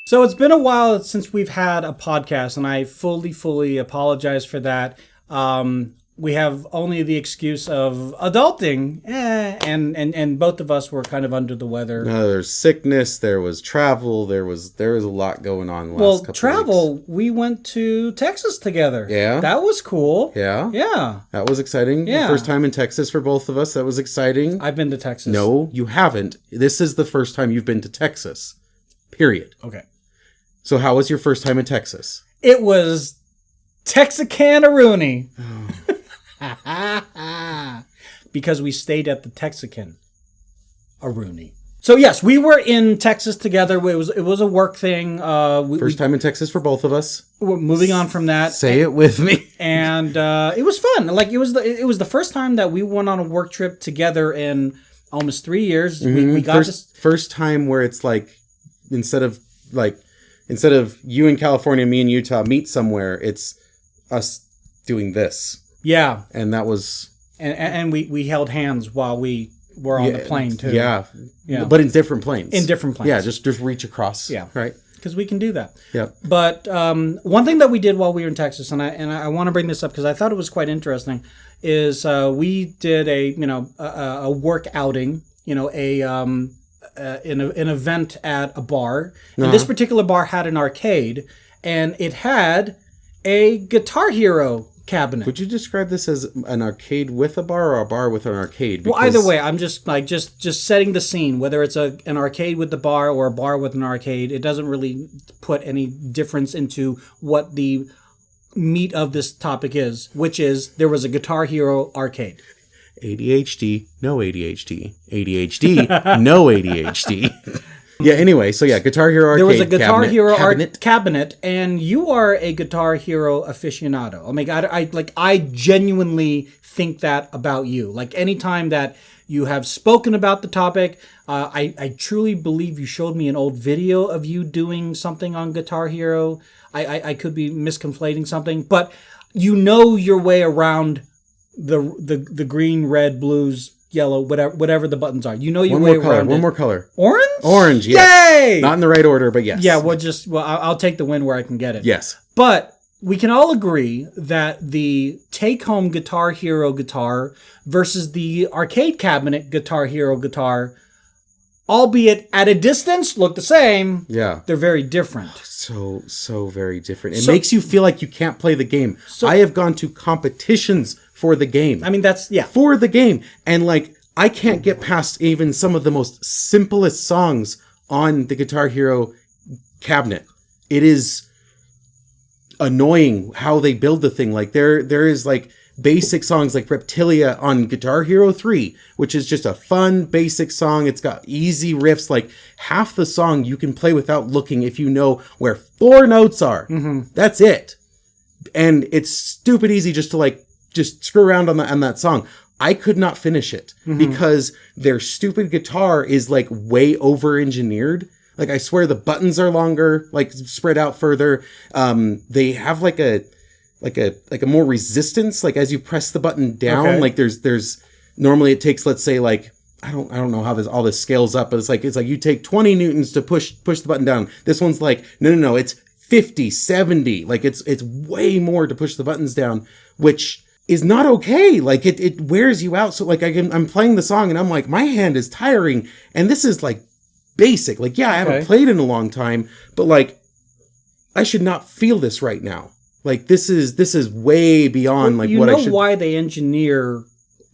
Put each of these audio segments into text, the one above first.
So it's been a while since we've had a podcast, and I fully apologize for that. We have only the excuse of adulting, and both of us were kind of under the weather. No, there's sickness, there was travel, there was a lot going on the last couple travel, weeks. We went to Texas together. Yeah? That was cool. Yeah? Yeah. That was exciting. Yeah. The first time in Texas for both of us. That was exciting. I've been to Texas. No, you haven't. This is the first time you've been to Texas. Period. Okay. So how was your first time in Texas? It was Texican-a-rooney. Because we stayed at the Texican-a-rooney. So yes, we were in Texas together. It was a work thing. First time in Texas for both of us. We're moving on from that. Say it with me. And it was fun. Like it was the first time that we went on a work trip together in almost 3 years. Mm-hmm. We got first time where it's like instead of you in California, me in Utah meet somewhere, it's us doing this. Yeah. And that was... And we held hands while we were on the plane, too. Yeah. Yeah. But in different planes. In different planes. Yeah, just reach across. Yeah. Right. Because we can do that. Yeah. But one thing that we did while we were in Texas, and I want to bring this up because I thought it was quite interesting, is we did a work outing, an event at a bar. And this particular bar had an arcade, and it had a Guitar Hero cabinet. Would you describe this as an arcade with a bar or a bar with an arcade? Well, either way, I'm just setting the scene. Whether it's an arcade with the bar or a bar with an arcade, it doesn't really put any difference into what the meat of this topic is, which is there was a Guitar Hero arcade. ADHD, no ADHD. ADHD, no ADHD. Yeah, anyway, so yeah, Guitar Hero arcade. There was a Guitar Hero cabinet, and you are a Guitar Hero aficionado. I mean, I genuinely think that about you. Like, anytime that you have spoken about the topic, I truly believe you showed me an old video of you doing something on Guitar Hero. I could be misconflating something, but you know your way around the green, red, blues, yellow, whatever the buttons are. You know your way around it. One more color. Orange? Orange, yes. Yay! Not in the right order, but yes. Yeah, I'll take the win where I can get it. Yes. But we can all agree that the take-home Guitar Hero guitar versus the arcade cabinet Guitar Hero guitar, albeit at a distance, look the same. Yeah. They're very different. So very different. It makes you feel like you can't play the game. I have gone to competitions for the game. I mean, for the game. And like, I can't get past even some of the most simplest songs on the Guitar Hero cabinet. It is annoying how they build the thing. Like there is like basic songs like Reptilia on Guitar Hero 3, which is just a fun basic song. It's got easy riffs. Like half the song you can play without looking if you know where 4 notes are. Mm-hmm. That's it. And it's stupid easy just to just screw around on that song. I could not finish it because their stupid guitar is like way over engineered. Like, I swear the buttons are longer, like spread out further. They have like a more resistance. Like as you press the button down, like there's normally it takes, let's say, like, I don't know how all this scales up, but it's like you take 20 newtons to push the button down. This one's like, no, it's 50, 70. Like it's way more to push the buttons down, which is not okay. Like it wears you out. So like I'm playing the song and I'm like, my hand is tiring. And this is like basic. Like, yeah, I haven't played in a long time, but like I should not feel this right now. Like this is way beyond like what I should. You know why they engineer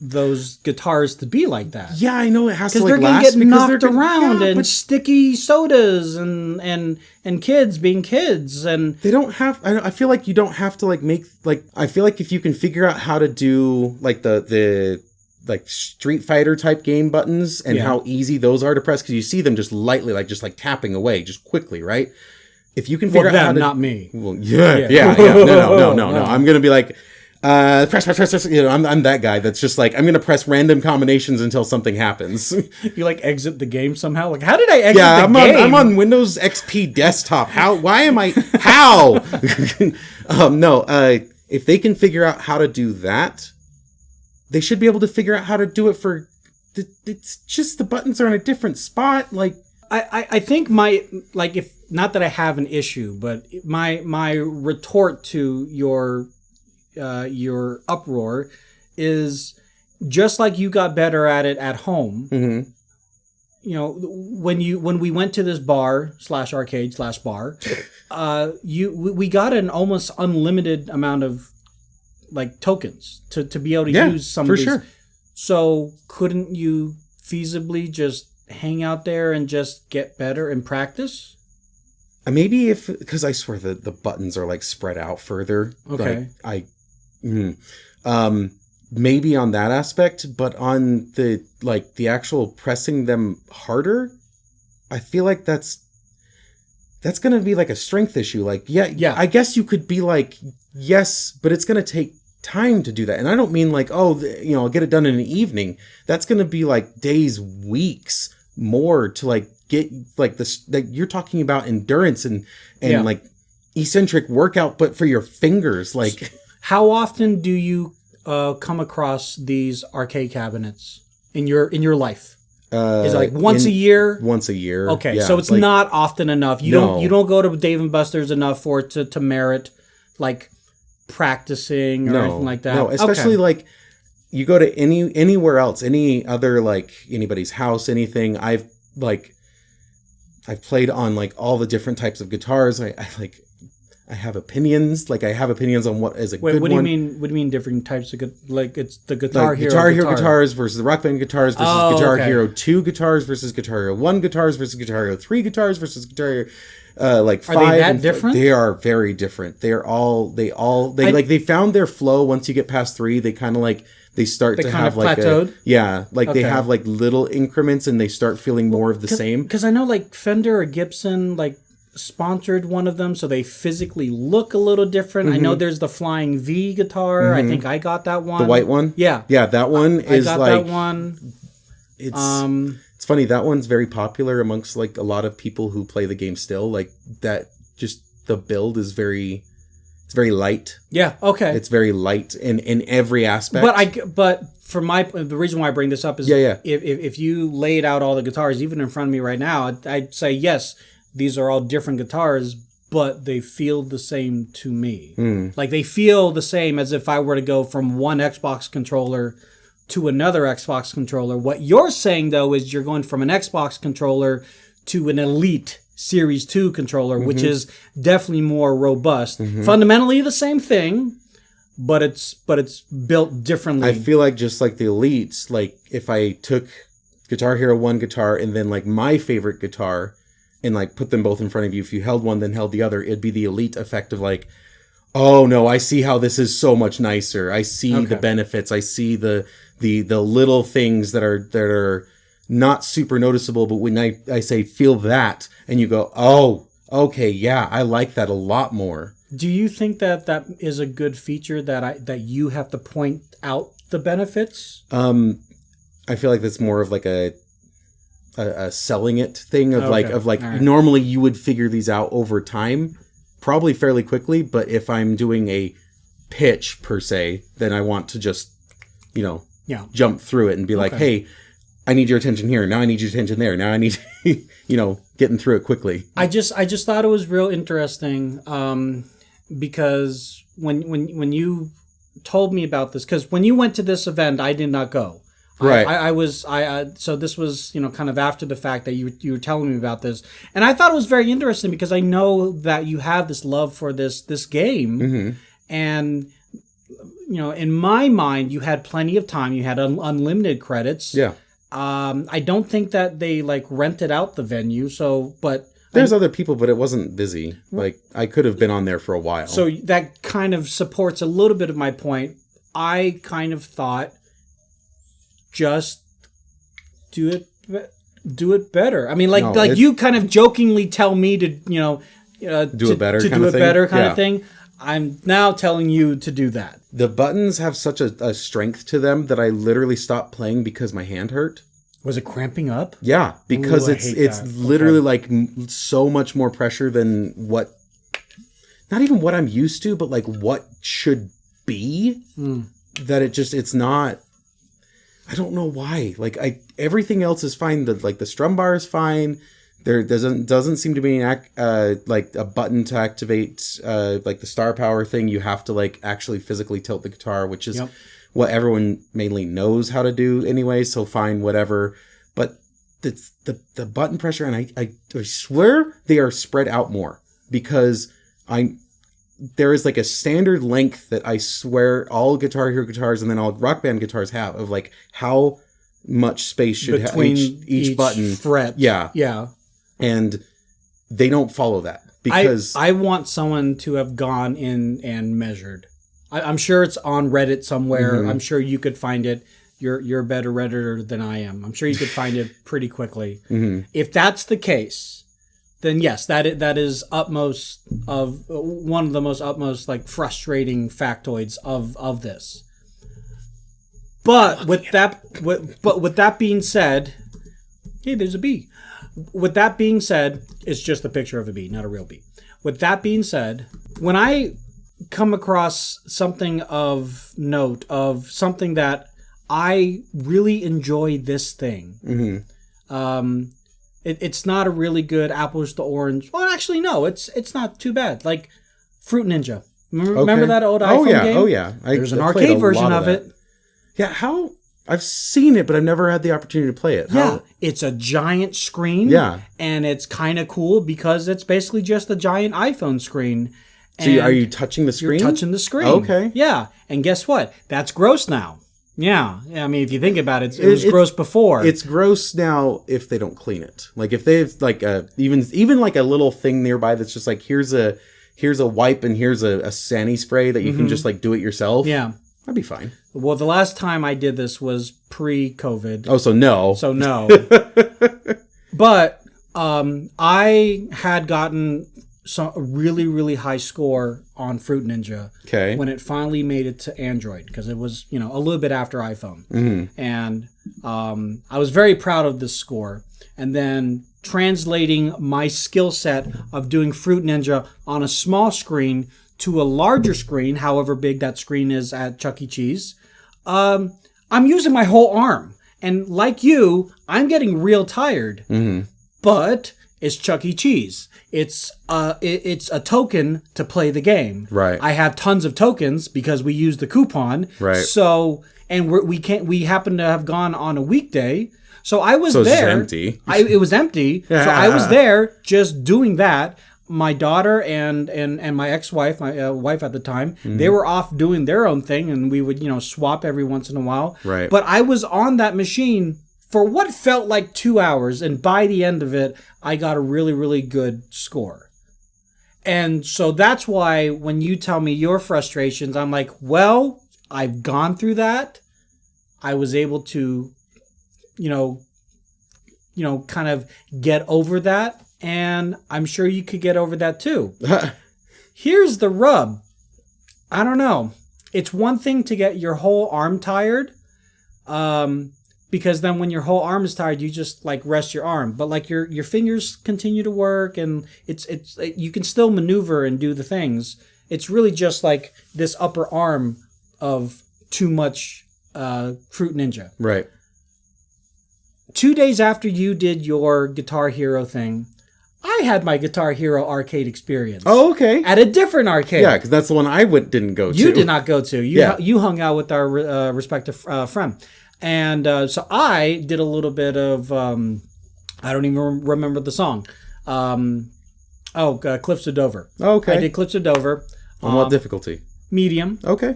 those guitars to be like that? Yeah, I know it has to like they're gonna last get knocked they're around and sticky sodas and kids being kids, and they don't have. I feel like you don't have to like make like. I feel like if you can figure out how to do like the like Street Fighter type game buttons and how easy those are to press, because you see them just lightly just tapping away just quickly, right? If you can figure out how to, not me. Well, yeah. No. I'm gonna be like, press. You know, I'm that guy that's just like, I'm gonna press random combinations until something happens. You like exit the game somehow? Like, how did I exit the game? I'm on Windows XP desktop. How? Why am I? How? If they can figure out how to do that, they should be able to figure out how to do it for. It's just the buttons are in a different spot. Like, I think my, like, if not that I have an issue, but my retort to your uproar is just like you got better at it at home. Mm-hmm. You know, when we went to this bar / arcade / bar, we got an almost unlimited amount of like tokens to be able to use some of these. Sure. So couldn't you feasibly just hang out there and just get better and practice? Maybe because I swear the buttons are like spread out further. Okay. Like, maybe on that aspect, but on the actual pressing them harder, I feel like that's going to be like a strength issue. Like, yeah, I guess you could be like, yes, but it's going to take time to do that. And I don't mean like, I'll get it done in an evening. That's going to be like days, weeks more to like get like this, like you're talking about endurance and like eccentric workout, but for your fingers. Like, how often do you come across these arcade cabinets in your life? Is it like once a year? Once a year. Okay, so it's like, not often enough. You don't go to Dave and Buster's enough for it to merit like practicing or anything like that. No, especially like you go to anywhere else, any other like anybody's house, anything. I've played on like all the different types of guitars. I have opinions. Like I have opinions on what is a good one. What do you mean different types of like it's the Guitar Hero guitars versus the Rock Band guitars versus Guitar Hero 2 guitars versus Guitar Hero 1 guitars versus Guitar Hero 3 guitars versus Guitar Hero 5. Are they that different? They are very different. They found their flow once you get past 3. They kind of like they start to have like plateaued? They have like little increments and they start feeling more of the same. Because I know like Fender or Gibson like sponsored one of them, so they physically look a little different. Mm-hmm. I know there's the Flying V guitar. Mm-hmm. I think I got that one. The white one? Yeah. Yeah, that one is I got like... that one. It's funny, that one's very popular amongst like a lot of people who play the game still. Like that, just the build is very light. Yeah, okay. It's very light in every aspect. But for the reason why I bring this up is if you laid out all the guitars, even in front of me right now, I'd say, yes, these are all different guitars, but they feel the same to me. Mm. Like they feel the same as if I were to go from one Xbox controller to another Xbox controller. What you're saying, though, is you're going from an Xbox controller to an Elite Series 2 controller, mm-hmm. which is definitely more robust. Mm-hmm. Fundamentally the same thing, but it's built differently. I feel like just like the Elites, like if I took Guitar Hero 1 guitar and then like my favorite guitar and like put them both in front of you, if you held one then held the other, it'd be the Elite effect of like, oh no, I see how this is so much nicer. I see the benefits. I see the little things that are not super noticeable, but when I say feel that, and you go, oh, okay, yeah, I like that a lot more. Do you think that is a good feature that you have to point out the benefits? I feel like that's more of like a selling it thing of like right. Normally you would figure these out over time, probably fairly quickly, but if I'm doing a pitch per se, then I want to just, jump through it and be like, hey, I need your attention here. Now I need your attention there. Now I need, getting through it quickly. I just thought it was real interesting because when you told me about this, because when you went to this event, I did not go. Right. So this was, kind of after the fact that you were telling me about this. And I thought it was very interesting because I know that you have this love for this game. Mm-hmm. And, in my mind, you had plenty of time. You had unlimited credits. Yeah. I don't think that they like rented out the venue. But there's other people, but it wasn't busy. Like I could have been on there for a while. So that kind of supports a little bit of my point. I kind of thought, just do it better. I mean, you kind of jokingly tell me to, do it better, to kind do of it thing. Better kind of thing. I'm now telling you to do that. The buttons have such a strength to them that I literally stopped playing because my hand hurt. Was it cramping up? Yeah, because it's literally like so much more pressure than what, not even what I'm used to, but like what should be. That it's not. I don't know why. Like everything else is fine. The strum bar is fine. There doesn't seem to be like a button to activate like the star power thing. You have to like actually physically tilt the guitar, which is what everyone mainly knows how to do anyway. So fine, whatever. But it's the button pressure, and I swear they are spread out more, because there is like a standard length that I swear all Guitar Hero guitars and then all Rock Band guitars have, of like how much space should have each button fret. Yeah. And they don't follow that, because I want someone to have gone in and measured. I'm sure it's on Reddit somewhere. I'm sure you could find it. You're a better Redditor than I am. I'm sure you could find it pretty quickly. If that's the case, then yes, that is utmost of one of the most utmost like frustrating factoids of this. But with that being said, hey, there's a bee. With that being said, it's just a picture of a bee, not a real bee. With that being said, when I come across something of note, of something that I really enjoy this thing, it's not a really good apples to orange. Well, actually, no, it's not too bad. Like Fruit Ninja. Remember that old iPhone game? Oh yeah. There's an arcade version of it. Yeah, how? I've seen it, but I've never had the opportunity to play it. Yeah, it's a giant screen. Yeah. And it's kind of cool because it's basically just a giant iPhone screen. So are you touching the screen? You're touching the screen. Okay. Yeah. And guess what? That's gross now. Yeah. I mean, if you think about it, it was gross before. It's gross now if they don't clean it. Like if they've like even like a little thing nearby that's just like, here's a wipe and here's a Sani spray that you can just like do it yourself. Yeah. That'd be fine. Well, the last time I did this was pre-COVID. Oh, so no. So no. But I had gotten a really, really high score on Fruit Ninja when it finally made it to Android, because it was, a little bit after iPhone. And I was very proud of this score. And then translating my skill set of doing Fruit Ninja on a small screen to a larger screen, however big that screen is at Chuck E. Cheese, I'm using my whole arm. And like you, I'm getting real tired. But it's Chuck E. Cheese. It's a token to play the game. Right. I have tons of tokens because we use the coupon. Right. So, and we happen to have gone on a weekday. So I was there. It's empty. It was empty. So I was there just doing that. My daughter and my ex-wife, my wife at the time, they were off doing their own thing, and we would, swap every once in a while. Right. But I was on that machine for what felt like 2 hours, and by the end of it, I got a really, really good score. And so that's why when you tell me your frustrations, I'm like, well, I've gone through that. I was able to, kind of get over that. And I'm sure you could get over that too. Here's the rub. I don't know. It's one thing to get your whole arm tired. Because then when your whole arm is tired, you just like rest your arm. But like your fingers continue to work, and you can still maneuver and do the things. It's really just like this upper arm of too much Fruit Ninja. Right. 2 days after you did your Guitar Hero thing, I had my Guitar Hero arcade experience. Oh, okay. At a different arcade. Yeah, because that's the one I didn't go to. You did not go to. You hung out with our respective friend. And so I did a little bit of, I don't even remember the song. Cliffs of Dover. Okay. I did Cliffs of Dover. On what difficulty? Medium. Okay.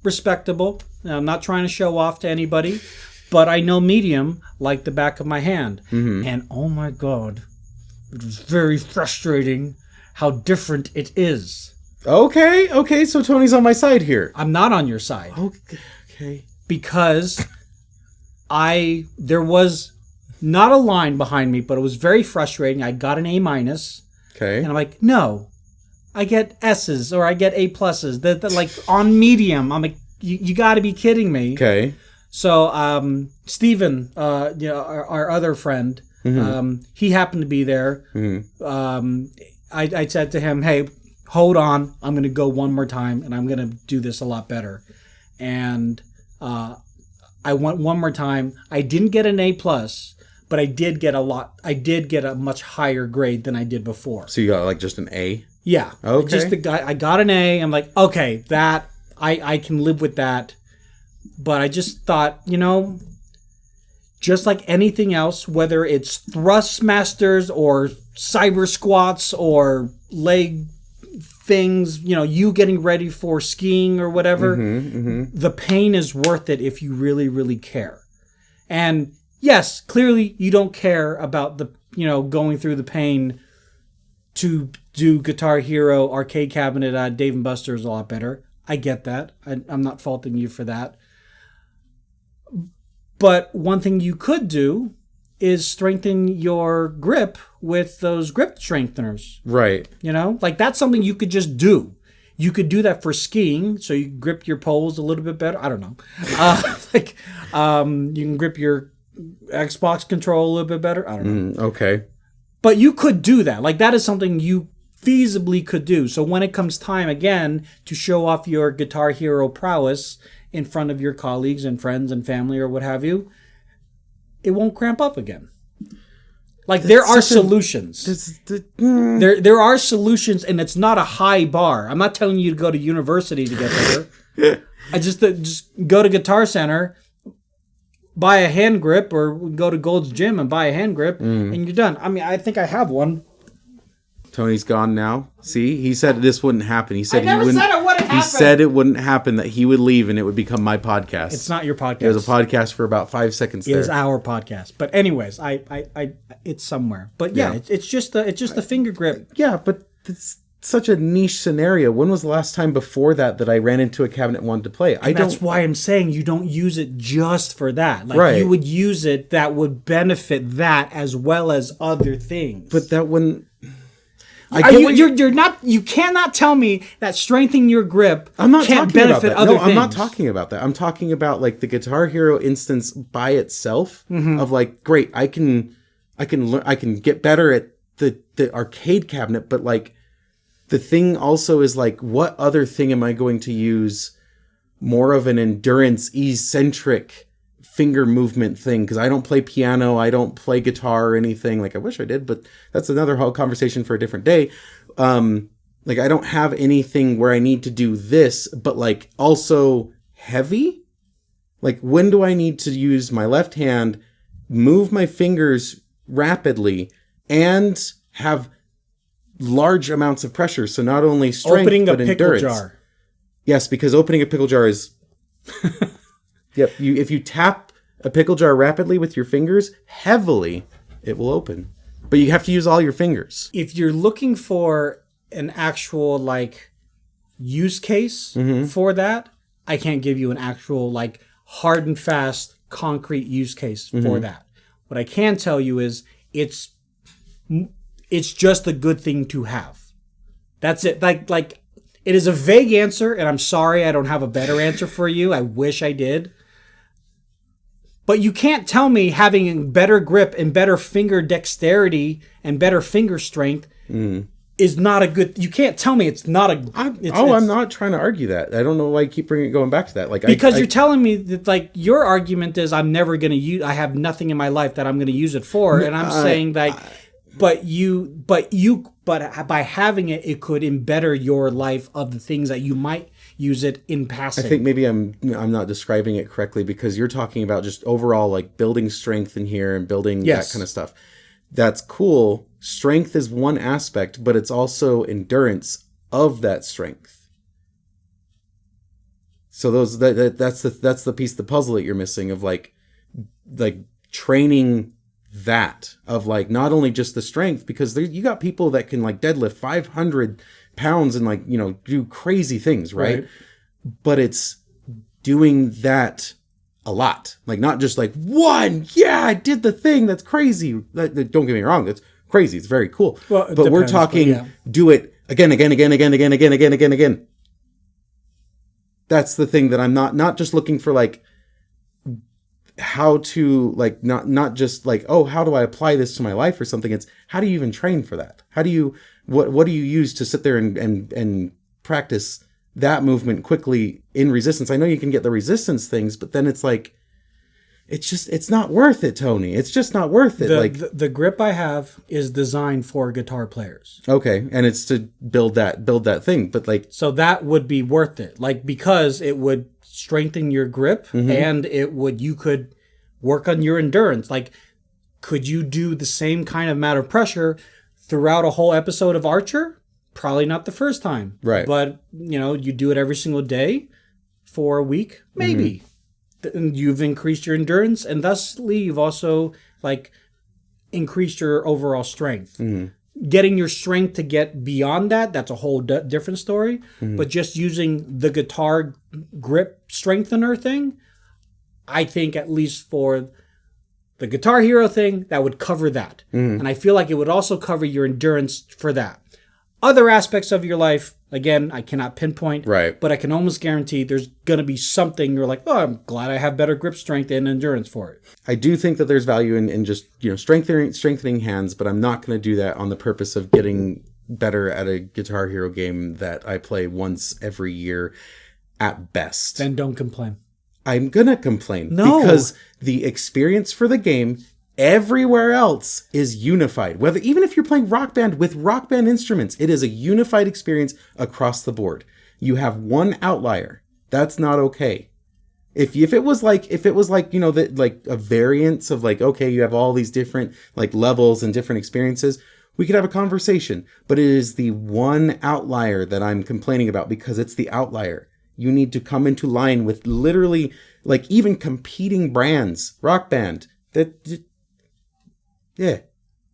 Respectable. I'm not trying to show off to anybody, but I know medium like the back of my hand. And oh my God, it was very frustrating how different it is. Okay, so Tony's on my side here. I'm not on your side. Okay. Because there was not a line behind me, but it was very frustrating. I got an A-. Okay. And I'm like, no, I get S's or I get A+. That like on medium. I'm like, you got to be kidding me. Okay. So Steven, our other friend, he happened to be there. I said to him, hey, hold on. I'm going to go one more time, and I'm going to do this a lot better. And I went one more time. I didn't get an A+, but I did get a much higher grade than I did before. So you got like just an A? Yeah. Okay. I got an A. I'm like, okay, that I can live with that. But I just thought, just like anything else, whether it's thrustmasters or cyber squats or leg things, you getting ready for skiing or whatever, the pain is worth it if you really, really care. And yes, clearly you don't care about the, going through the pain to do Guitar Hero Arcade Cabinet at Dave & Buster's a lot better. I get that. I'm not faulting you for that. But one thing you could do is strengthen your grip with those grip strengtheners. Right. Like that's something you could just do. You could do that for skiing, so you grip your poles a little bit better. I don't know. You can grip your Xbox control a little bit better. I don't know. Okay. But you could do that. Like that is something you feasibly could do. So when it comes time again to show off your Guitar Hero prowess in front of your colleagues and friends and family or what have you, it won't cramp up again. Like there are solutions. There are solutions, and it's not a high bar. I'm not telling you to go to university to get there. I just go to Guitar Center, buy a hand grip, or go to Gold's Gym and buy a hand grip, and you're done. I mean, I think I have one. Tony's gone now. See, he said this wouldn't happen. He said I never said it wouldn't happen. He said it wouldn't happen, that he would leave and it would become my podcast. It's not your podcast. It was a podcast for about 5 seconds there. It was our podcast. But anyways, I it's somewhere. But yeah. It's just the finger grip. Yeah, but it's such a niche scenario. When was the last time before that I ran into a cabinet and wanted to play? That's why I'm saying you don't use it just for that. Like right. You would use it that would benefit that as well as other things. But that wouldn't. You cannot tell me that strengthening your grip can't benefit other things. No, I'm not talking about that. I'm talking about like the Guitar Hero instance by itself of like, great, I can get better at the arcade cabinet, but like the thing also is like, what other thing am I going to use more of an endurance eccentric finger movement thing? Because I don't play piano, I don't play guitar or anything. Like I wish I did, but that's another whole conversation for a different day. Like I don't have anything where I need to do this, but like also heavy. Like when do I need to use my left hand, move my fingers rapidly, and have large amounts of pressure? So not only strength, but endurance. Opening a pickle jar. Yes, because opening a pickle jar is... Yep. If you tap a pickle jar rapidly with your fingers, heavily, it will open. But you have to use all your fingers. If you're looking for an actual like use case for that, I can't give you an actual like hard and fast concrete use case for that. What I can tell you is it's just a good thing to have. That's it. Like it is a vague answer, and I'm sorry I don't have a better answer for you. I wish I did. But you can't tell me having better grip and better finger dexterity and better finger strength is not a good... You can't tell me it's not a... I'm not trying to argue that. I don't know why you keep going back to that. Like because you're telling me that like your argument is I'm never going to use... I have nothing in my life that I'm going to use it for. And I'm saying like... But by having it, it could embetter your life of the things that you might use it in passing. I think maybe I'm not describing it correctly, because you're talking about just overall like building strength in here and building that kind of stuff. That's cool. Strength is one aspect, but it's also endurance of that strength. So that's the piece of the puzzle that you're missing of like training that of like not only just the strength, because you got people that can like deadlift 500 pounds and like do crazy things, right? But it's doing that a lot, like not just like one. Yeah, I did the thing. That's crazy. Don't get me wrong, that's crazy. It's very cool. Well, but we're talking do it again. That's the thing that I'm not just looking for like how to like not just like, oh, how do I apply this to my life or something? It's how do you even train for that? How do you what do you use to sit there and practice that movement quickly in resistance? I know you can get the resistance things, but then it's like it's not worth it, Tony. It's just not worth it. The grip I have is designed for guitar players. Okay, and it's to build that thing, but like, so that would be worth it. Like, because it would strengthen your grip, and you could work on your endurance. Like, could you do the same kind of amount of pressure throughout a whole episode of Archer? Probably not the first time. Right. But, you do it every single day for a week, maybe. You've increased your endurance, and thusly you've also like increased your overall strength. Getting your strength to get beyond that's a whole different story. But just using the guitar grip strengthener thing, I think at least for the Guitar Hero thing, that would cover that. And I feel like it would also cover your endurance for that. Other aspects of your life, again, I cannot pinpoint, right, but I can almost guarantee there's going to be something you're like, oh, I'm glad I have better grip strength and endurance for it. I do think that there's value in just, strengthening hands, but I'm not going to do that on the purpose of getting better at a Guitar Hero game that I play once every year at best. Then don't complain. I'm going to complain. No. Because the experience for the game everywhere else is unified. Even if you're playing Rock Band with Rock Band instruments, it is a unified experience across the board. You have one outlier. That's not okay. If it was like a variance of like, okay, you have all these different like levels and different experiences, we could have a conversation. But it is the one outlier that I'm complaining about because it's the outlier. You need to come into line with literally like even competing brands, Rock Band. Yeah,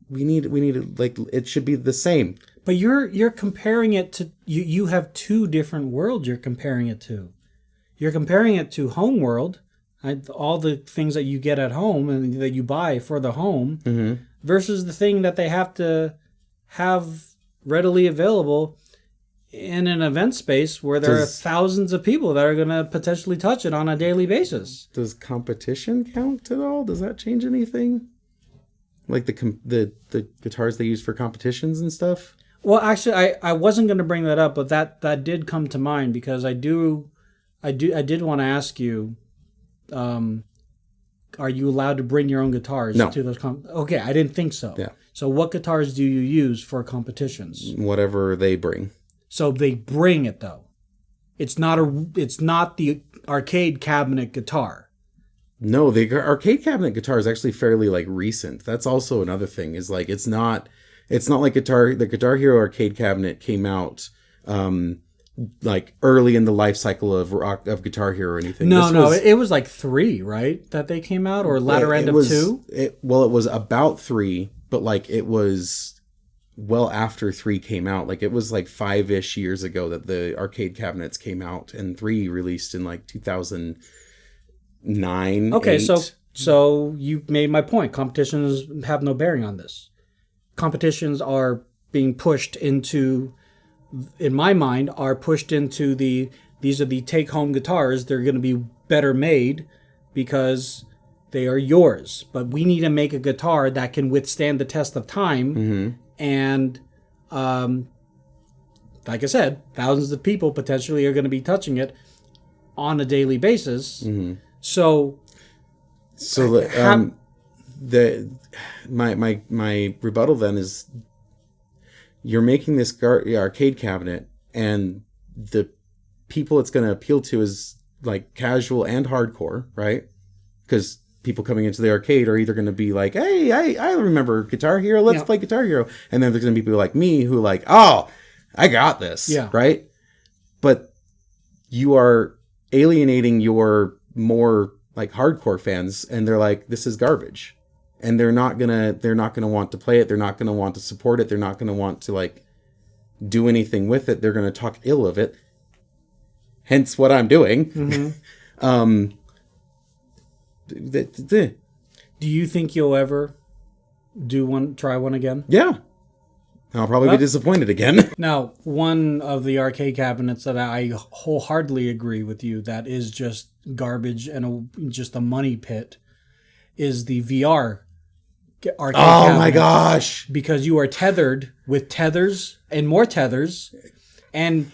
we need it, like, it should be the same. But you're comparing it to, you have two different worlds you're comparing it to. You're comparing it to home world, all the things that you get at home and that you buy for the home, versus the thing that they have to have readily available in an event space where there are thousands of people that are going to potentially touch it on a daily basis. Does competition count at all? Does that change anything? Like the guitars they use for competitions and stuff? Well, actually, I wasn't going to bring that up, but that did come to mind because I did want to ask you, are you allowed to bring your own guitars to those Okay, I didn't think so. Yeah. So what guitars do you use for competitions? Whatever they bring. So they bring it though. It's not the arcade cabinet guitar. No, the arcade cabinet guitar is actually fairly like recent. That's also another thing. Is like it's not like the Guitar Hero arcade cabinet came out like early in the life cycle of Guitar Hero or anything. No, it was like 3, right? That they came out, or latter end of 2? It was about 3, but like it was well after 3 came out. Like it was like 5-ish years ago that the arcade cabinets came out, and 3 released in like 2009. Okay, 8. so you made my point. Competitions have no bearing on this. Competitions are being pushed into, in my mind, these are the take-home guitars. They're going to be better made because they are yours. But we need to make a guitar that can withstand the test of time. And like I said, thousands of people potentially are going to be touching it on a daily basis. So my rebuttal then is, you're making this arcade cabinet, and the people it's going to appeal to is like casual and hardcore, right? Because people coming into the arcade are either going to be like, hey, I remember Guitar Hero, let's play Guitar Hero. And then there's going to be people like me who like, oh, I got this, right? But you are alienating your more like hardcore fans, and they're like, this is garbage. And they're not gonna want to play it. They're not gonna want to support it. They're not gonna want to like do anything with it. They're gonna talk ill of it. Hence what I'm doing. Do you think you'll ever try one again? Yeah. I'll probably be disappointed again. Now, one of the arcade cabinets that I wholeheartedly agree with you that is just garbage and just a money pit is the VR arcade cabinet. Oh my gosh. Because you are tethered with tethers and more tethers, and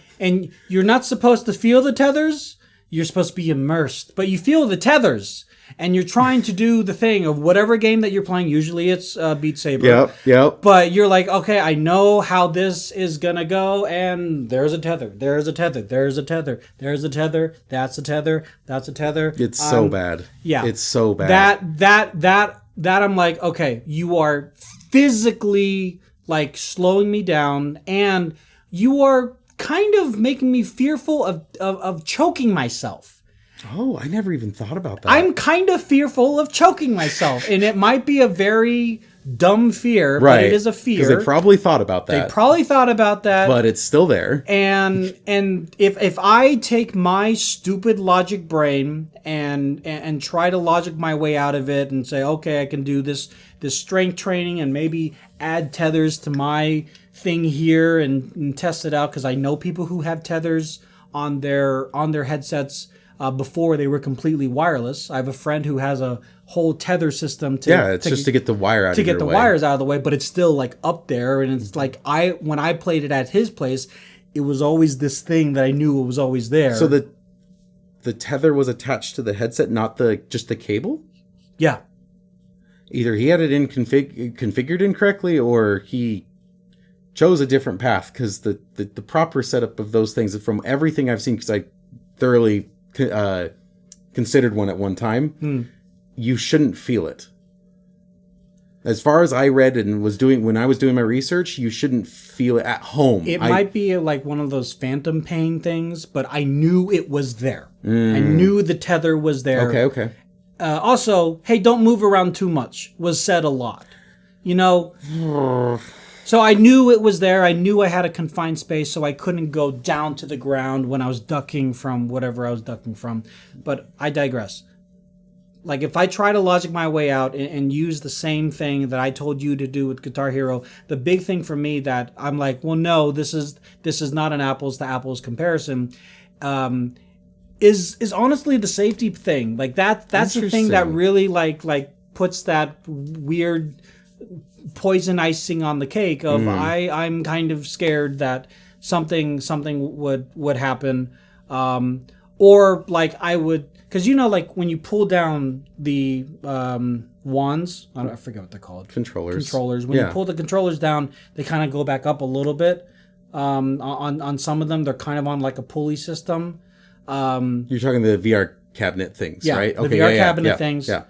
you're not supposed to feel the tethers. You're supposed to be immersed, but you feel the tethers. and you're trying to do the thing of whatever game that you're playing. Usually it's Beat Saber. Yep. But you're like, okay, I know how this is gonna go, and there's a tether. There's a tether. There's a tether. There's a tether. That's a tether. That's a tether. It's so bad. Yeah, it's so bad. That I'm like, okay, you are physically like slowing me down, and you are kind of making me fearful of choking myself. Oh, I never even thought about that. I'm kind of fearful of choking myself, and it might be a very dumb fear, right. but it is a fear. Because they probably thought about that. But it's still there. And if I take my stupid logic brain and try to logic my way out of it and say, okay, I can do this strength training and maybe add tethers to my thing here and test it out, because I know people who have tethers on their headsets before they were completely wireless. I have a friend who has a whole tether system just to get the wire out to get the wires out of the way, but it's still like up there, and it's like when I played it at his place, it was always this thing that I knew it was always there. So the tether was attached to the headset, not just the cable? Yeah. Either he had it configured incorrectly, or he chose a different path, because the proper setup of those things, from everything I've seen, because I thoroughly considered one at one time, you shouldn't feel it. As far as I read and when I was doing my research, you shouldn't feel it at home. It might be like one of those phantom pain things, but I knew it was there. I knew the tether was there. Okay. Also, hey, don't move around too much was said a lot. You know? So I knew it was there. I knew I had a confined space, so I couldn't go down to the ground when I was ducking from whatever I was ducking from. But I digress. Like, if I try to logic my way out and use the same thing that I told you to do with Guitar Hero, the big thing for me that I'm like, well, no, this is not an apples to apples comparison, is honestly the safety thing. Like that's the thing that really like puts that weird poison icing on the cake of I'm kind of scared that something would happen, or like I would, because like when you pull down the wands, I forget what they're called, controllers. When you pull the controllers down, they kind of go back up a little bit. On some of them, they're kind of on like a pulley system. You're talking the VR cabinet things, right? The VR cabinet things. Yeah.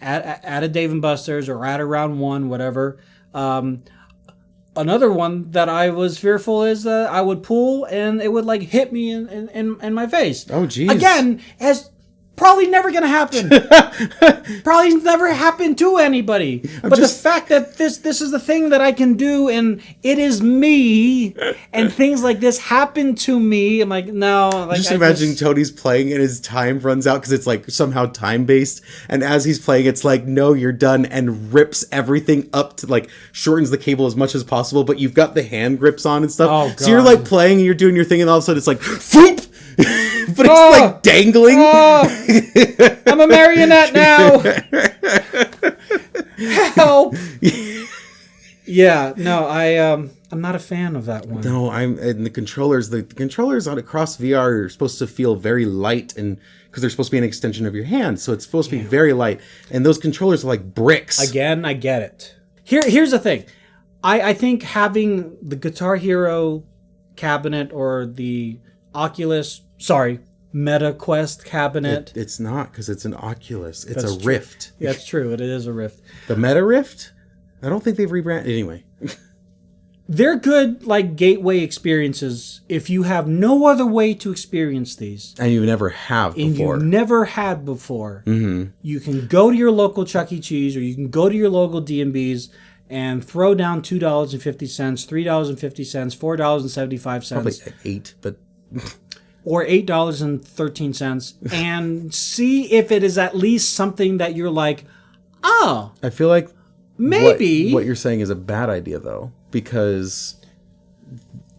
At a Dave & Buster's or at a Round 1, whatever. Another one that I was fearful is that I would pull and it would like hit me in my face. Oh, geez. Again, as probably never going to happen. Probably never happened to anybody. But the fact that this is the thing that I can do, and it is me, and things like this happen to me, I'm like, no. Like, just imagine Tony's playing and his time runs out because it's like somehow time-based. And as he's playing, it's like, no, you're done, and rips everything up to like shortens the cable as much as possible. But you've got the hand grips on and stuff. Oh, God. So you're like playing and you're doing your thing, and all of a sudden it's like, whoop! But it's like dangling. I'm a marionette now. Help! Yeah, no, I'm not a fan of that one. No, and the controllers. The controllers on across VR are supposed to feel very light, and because they're supposed to be an extension of your hand, so it's supposed to be very light. And those controllers are like bricks. Again, I get it. Here's the thing. I think having the Guitar Hero cabinet or the Meta Quest cabinet. It's not, because it's an Oculus. It's a Rift. Yeah, that's true. It is a Rift. The Meta Rift? I don't think they've rebranded. Anyway. They're good, like, gateway experiences if you have no other way to experience these. And you never have before. And you never had before. Mm-hmm. You can go to your local Chuck E. Cheese, or you can go to your local D&B's and throw down $2.50, $3.50, $4.75. Probably $8, but... or $8.13, and see if it is at least something that you're like, oh, I feel like maybe what you're saying is a bad idea, though, because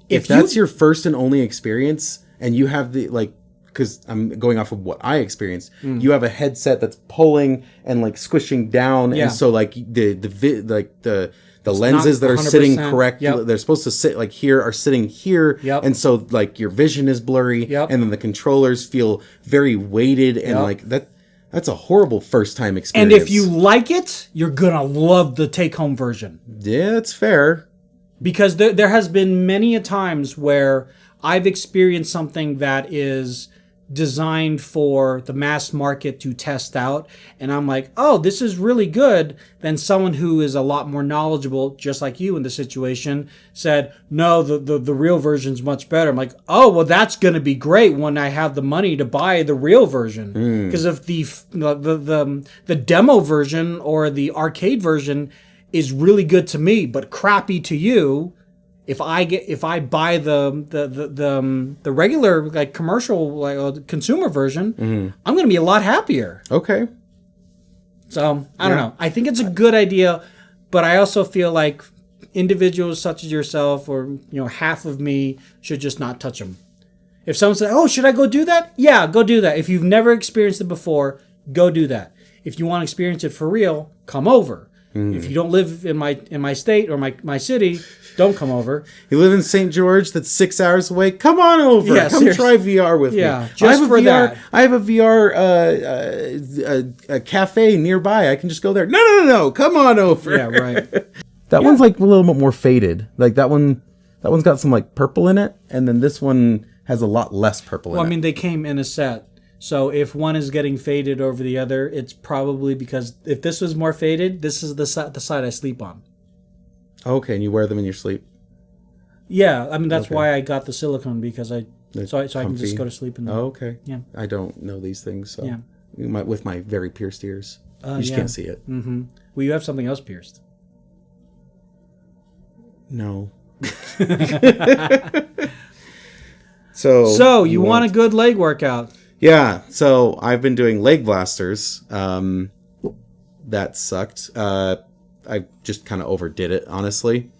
if that's your first and only experience, and you have the because I'm going off of what I experienced, you have a headset that's pulling and like squishing down, and so like the lenses that are sitting correctly, they're supposed to sit like here, are sitting here. And so like your vision is blurry. And then the controllers feel very weighted and like that. That's a horrible first time And experience. if you like it, you're gonna love the take home version. Yeah, that's fair. Because there has been many a times where I've experienced something that is designed for the mass market to test out, and I'm like, oh, this is really good. Then someone who is a lot more knowledgeable, just like you in the situation, said, no, the real version's much better. I'm like, oh, well, that's going to be great when I have the money to buy the real version. Because if the demo version or the arcade version is really good to me but crappy to you, if I buy the regular like commercial consumer version, I'm going to be a lot happier. Okay. So I don't know. I think it's a good idea, but I also feel like individuals such as yourself or half of me should just not touch them. If someone says, "Oh, should I go do that?" Yeah, go do that. If you've never experienced it before, go do that. If you want to experience it for real, come over. If you don't live in my state or my city, don't come over. You live in St. George, that's 6 hours away. Come on over. Yeah, come seriously. try VR with me. Just for that. I have a VR a cafe nearby. I can just go there. No. Come on over. Yeah, right. That one's like a little bit more faded. Like that one's got some like purple in it, and then this one has a lot less purple in it. Well, I mean, they came in a set. So if one is getting faded over the other, it's probably because if this was more faded, this is the side I sleep on. Okay, and you wear them in your sleep? Yeah, I mean that's why I got the silicone because I can just go to sleep in them. Oh, okay. Yeah. I don't know these things, so Yeah. with my very pierced ears, you just can't see it. Mm-hmm. Well, you have something else pierced. No. So you want a good leg workout? Yeah, so I've been doing leg blasters. That sucked. I just kind of overdid it, honestly.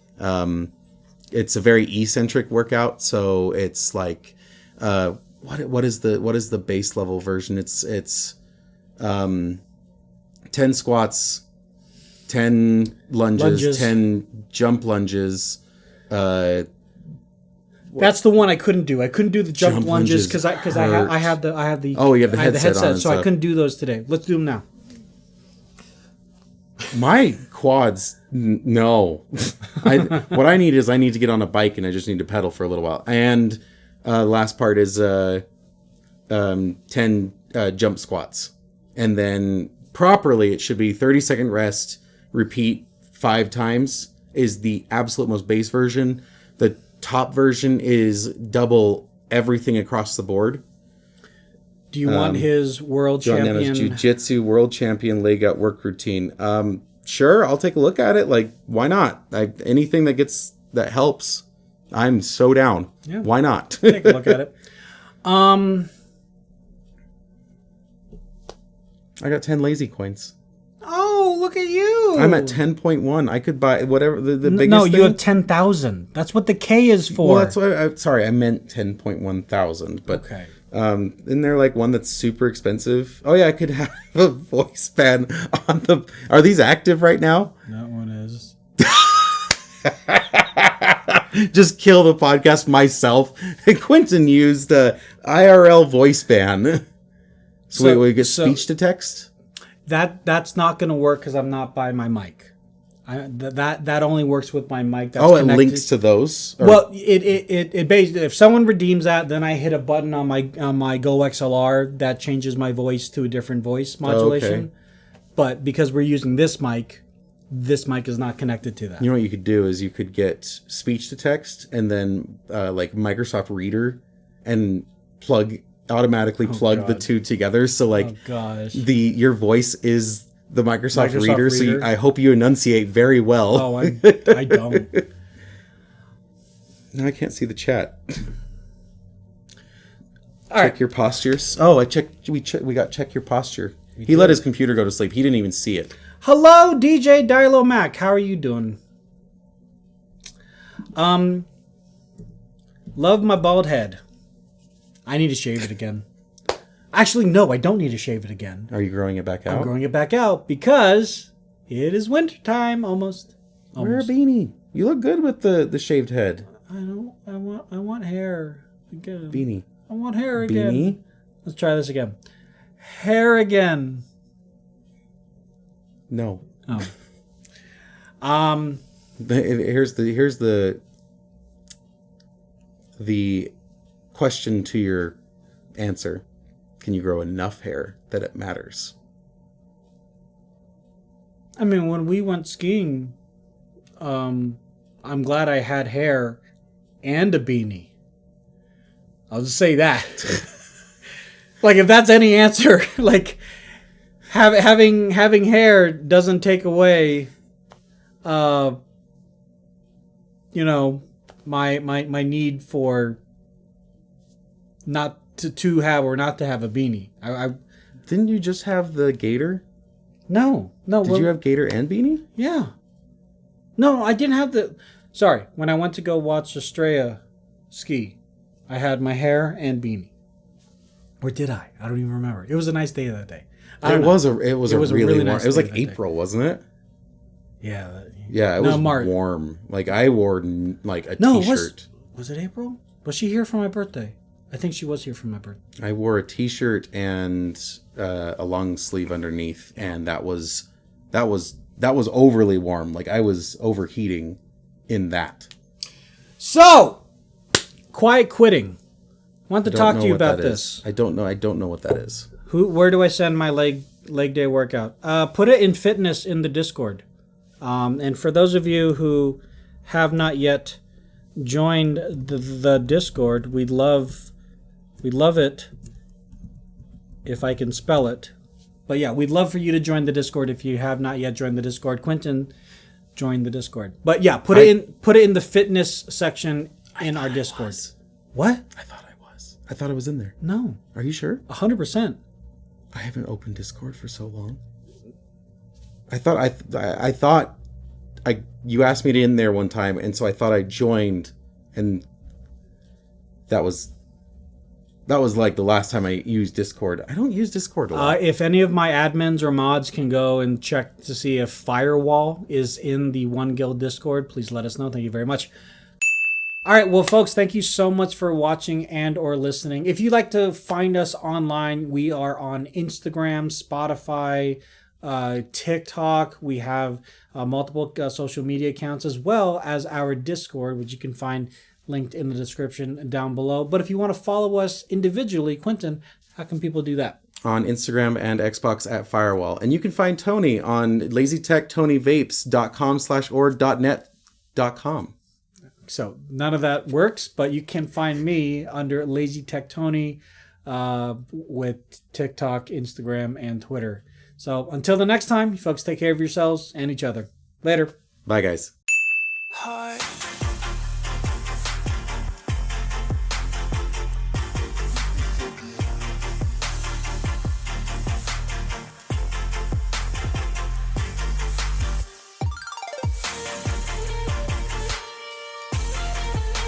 It's a very eccentric workout, so it's like what is the base level version? It's 10 squats, 10 lunges, 10 jump lunges. That's the one I couldn't do. I couldn't do the jump lunges because I have the Oh, you have the headset on and so I stuff. couldn't do those today. Let's do them now. My quads, no. What I need to get on a bike and I just need to pedal for a little while. And last part is 10 jump squats. And then properly it should be 30-second rest, repeat 5 times is the absolute most base version. The top version is double everything across the board. Do you want his world John champion? Nama's Jiu-Jitsu world champion leg out work routine. Sure, I'll take a look at it. Like, why not? Anything that helps, I'm so down. Yeah. Why not? Take a look at it. I got 10 lazy coins. Oh, look at you! I'm at 10.1. I could buy whatever the biggest No, thing. you have 10,000. That's what the K is for. Well, that's why. Sorry, I meant 10.1 thousand. But okay. Isn't there like one that's super expensive? Oh yeah, I could have a voice band on the. Are these active right now? That one is. Just kill the podcast myself. Quinnton used IRL voice ban. So we get speech to text. That's not going to work because I'm not by my mic. That only works with my mic. That's it connected. links to those. Or? Well, it basically, if someone redeems that, then I hit a button on my Go XLR that changes my voice to a different voice modulation. Okay. But because we're using this mic is not connected to that. You know what you could do is you could get speech to text and then like Microsoft Reader and automatically plug the two together. So like your voice is the Microsoft Reader. So I hope you enunciate very well. Oh, I don't. No, I can't see the chat. All right. Check your postures. Oh, we got check your posture. He let his computer go to sleep. He didn't even see it. Hello, DJ Dilo Mac. How are you doing? Love my bald head. I need to shave it again. Actually, no, I don't need to shave it again. Are you growing it back out? I'm growing it back out because it is wintertime almost. Wear a beanie. You look good with the shaved head. I want hair again. Beanie. I want hair again. Beanie. Let's try this again. Hair again. No. Oh. Here's the question to your answer. Can you grow enough hair that it matters? I mean, when we went skiing, I'm glad I had hair and a beanie. I'll just say that. Like, if that's any answer, like having hair doesn't take away, my need for not to have or not to have a beanie. I Didn't you just have the gator? no. Did you have gator and beanie? Yeah. No, I didn't have the. Sorry, when I went to go watch Estrella ski, I had my hair and beanie. Or did I? I don't even remember. It was a nice day that day. It was a really warm. nice It was day like that day. April, wasn't it? Yeah. Yeah, it No, was March. warm. Like I wore like a No, t-shirt. was it April? Was she here for my birthday? I think she was here for my birthday. I wore a t-shirt and a long sleeve underneath, and that was overly warm. Like I was overheating in that. So, quiet quitting. I want to Don't talk know to you what about that this. is. I don't know what that is. Where do I send my leg day workout? Put it in fitness in the Discord. And for those of you who have not yet joined the Discord, we'd love it if I can spell it. But yeah, we'd love for you to join the Discord if you have not yet joined the Discord. Quinnton, join the Discord. But yeah, put it in the fitness section in our Discord. What? I thought it was in there. No. Are you sure? 100%. I haven't opened Discord for so long. I thought you asked me to in there one time, and so I thought I joined, and that was like the last time I used Discord. I don't use Discord a lot. If any of my admins or mods can go and check to see if Firewall is in the One Guild Discord, please let us know. Thank you very much. All right, well, folks, thank you so much for watching and or listening. If you'd like to find us online, we are on Instagram, Spotify, TikTok. We have multiple social media accounts, as well as our Discord, which you can find linked in the description down below. But if you want to follow us individually, Quinnton, how can people do that? On Instagram and Xbox at Firewall. And you can find Tony on lazytechtonyvapes.com/or.net.com. So none of that works, but you can find me under Lazy Tech Tony with TikTok, Instagram, and Twitter. So until the next time, you folks take care of yourselves and each other. Later. Bye, guys.